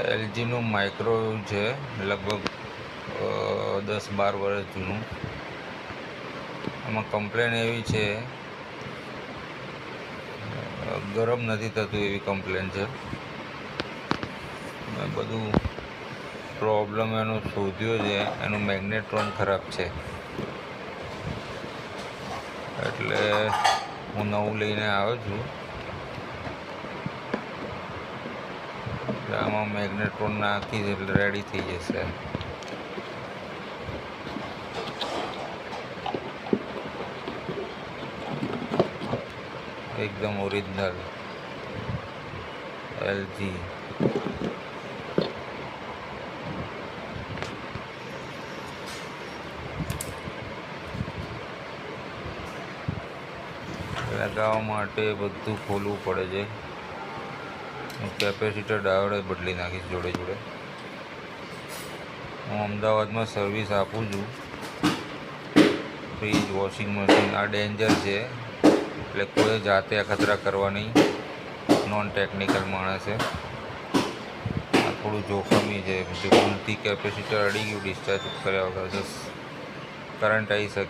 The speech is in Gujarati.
એલજીનું માઇક્રોવેવ છે, લગભગ 10-12 વર્ષ જૂનું. એમાં કમ્પ્લેન એવી છે, ગરમ નથી થતું એવી કમ્પ્લેન છે. મેં બધું પ્રોબ્લેમ એનો શોધ્યો છે, એનું મેગ્નેટ્રોન ખરાબ છે. એટલે હું નવું લઈને આવ્યો છું. આમાં મેગ્નેટ્રોન નાખી એટલે રેડી થઈ જશે. એકદમ ઓરિજિનલ એલજી. લગાવવા માટે બધું ખોલવું પડે છે. હું કેપેસિટર ડાયોડ બદલી નાખીશ જોડે જોડે. હું અમદાવાદમાં સર્વિસ આપું છું, ફ્રીજ, વોશિંગ મશીન. આ ડેન્જર છે, એટલે કોઈ જાતે અખતરા કરવા નહીં. નોન ટેકનિકલ માણસે આ થોડું જોખમી છે. જો ભૂલથી કેપેસિટર અડી ગયું ડિસ્ચાર્જ કર્યા વગર તો કરંટ આવી શકે.